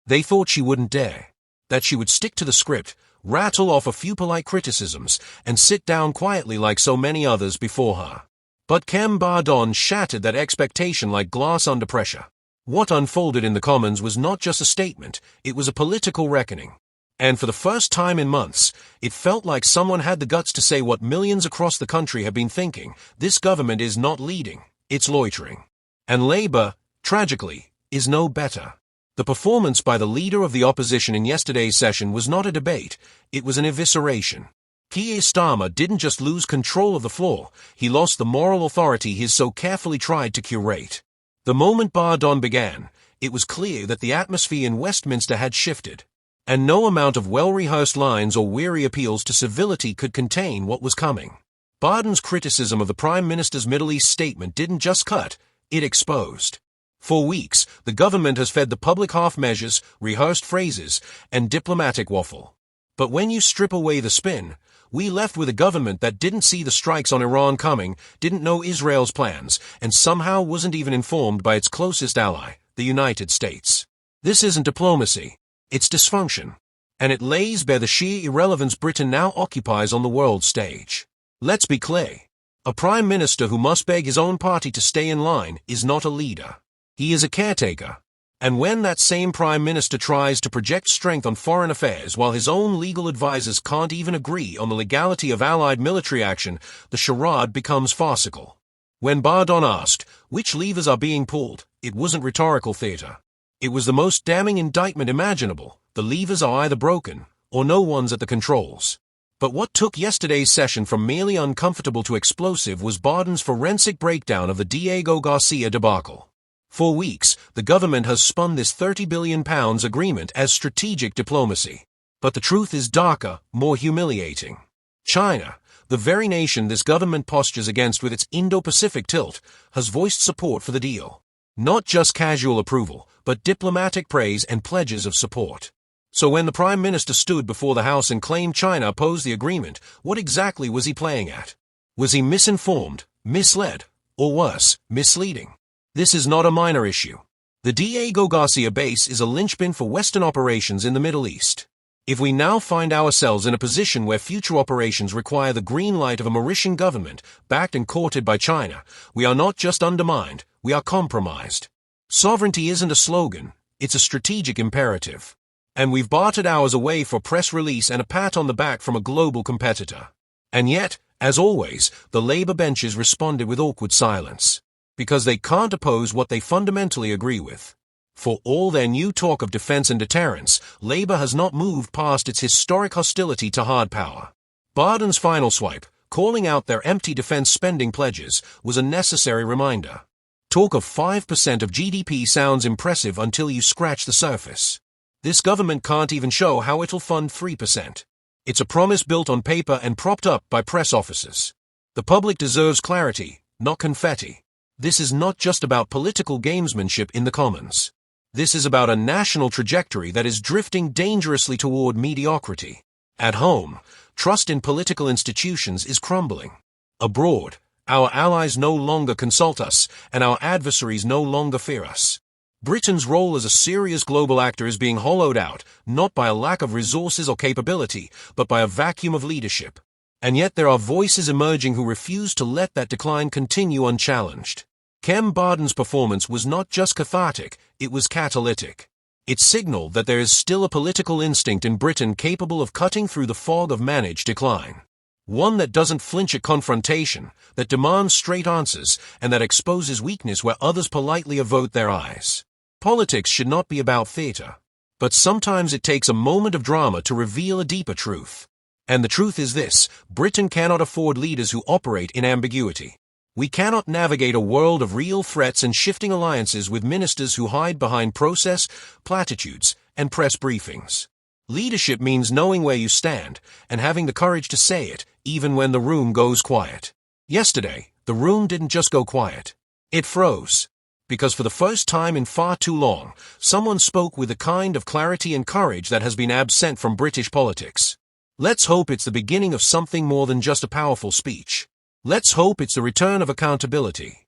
They thought she wouldn't dare, that she would stick to the script, rattle off a few polite criticisms, and sit down quietly like so many others before her. But Kem Bardon shattered that expectation like glass under pressure. What unfolded in the Commons was not just a statement, it was a political reckoning. And for the first time in months, it felt like someone had the guts to say what millions across the country have been thinking: this government is not leading, it's loitering. And Labour, tragically, is no better. The performance by the leader of the opposition in yesterday's session was not a debate, it was an evisceration. Keir Starmer didn't just lose control of the floor, he lost the moral authority he's so carefully tried to curate. The moment Bardon began, it was clear that the atmosphere in Westminster had shifted, and no amount of well-rehearsed lines or weary appeals to civility could contain what was coming. Bardon's criticism of the Prime Minister's Middle East statement didn't just cut, it exposed. For weeks, the government has fed the public half-measures, rehearsed phrases, and diplomatic waffle. But when you strip away the spin, we left with a government that didn't see the strikes on Iran coming, didn't know Israel's plans, and somehow wasn't even informed by its closest ally, the United States. This isn't diplomacy, it's dysfunction. And it lays bare the sheer irrelevance Britain now occupies on the world stage. Let's be clear. A Prime Minister who must beg his own party to stay in line is not a leader. He is a caretaker. And when that same Prime Minister tries to project strength on foreign affairs while his own legal advisers can't even agree on the legality of Allied military action, the charade becomes farcical. When Bardon asked which levers are being pulled, it wasn't rhetorical theatre. It was the most damning indictment imaginable. The levers are either broken, or no one's at the controls. But what took yesterday's session from merely uncomfortable to explosive was Bardon's forensic breakdown of the Diego Garcia debacle. For weeks, the government has spun this £30 billion agreement as strategic diplomacy. But the truth is darker, more humiliating. China, the very nation this government postures against with its Indo-Pacific tilt, has voiced support for the deal. Not just casual approval, but diplomatic praise and pledges of support. So when the Prime Minister stood before the House and claimed China opposed the agreement, what exactly was he playing at? Was he misinformed, misled, or worse, misleading? This is not a minor issue. The Diego Garcia base is a linchpin for Western operations in the Middle East. If we now find ourselves in a position where future operations require the green light of a Mauritian government, backed and courted by China, we are not just undermined, we are compromised. Sovereignty isn't a slogan, it's a strategic imperative. And we've bartered ours away for press release and a pat on the back from a global competitor. And yet, as always, the Labour benches responded with awkward silence. Because they can't oppose what they fundamentally agree with. For all their new talk of defense and deterrence, Labour has not moved past its historic hostility to hard power. Bardon's final swipe, calling out their empty defense spending pledges, was a necessary reminder. Talk of 5% of GDP sounds impressive until you scratch the surface. This government can't even show how it'll fund 3%. It's a promise built on paper and propped up by press officers. The public deserves clarity, not confetti. This is not just about political gamesmanship in the Commons. This is about a national trajectory that is drifting dangerously toward mediocrity. At home, trust in political institutions is crumbling. Abroad, our allies no longer consult us, and our adversaries no longer fear us. Britain's role as a serious global actor is being hollowed out, not by a lack of resources or capability, but by a vacuum of leadership. And yet there are voices emerging who refuse to let that decline continue unchallenged. Kem Bardon's performance was not just cathartic, it was catalytic. It signaled that there is still a political instinct in Britain capable of cutting through the fog of managed decline. One that doesn't flinch at confrontation, that demands straight answers, and that exposes weakness where others politely avert their eyes. Politics should not be about theatre. But sometimes it takes a moment of drama to reveal a deeper truth. And the truth is this: Britain cannot afford leaders who operate in ambiguity. We cannot navigate a world of real threats and shifting alliances with ministers who hide behind process, platitudes, and press briefings. Leadership means knowing where you stand and having the courage to say it, even when the room goes quiet. Yesterday, the room didn't just go quiet. It froze. Because for the first time in far too long, someone spoke with the kind of clarity and courage that has been absent from British politics. Let's hope it's the beginning of something more than just a powerful speech. Let's hope it's the return of accountability.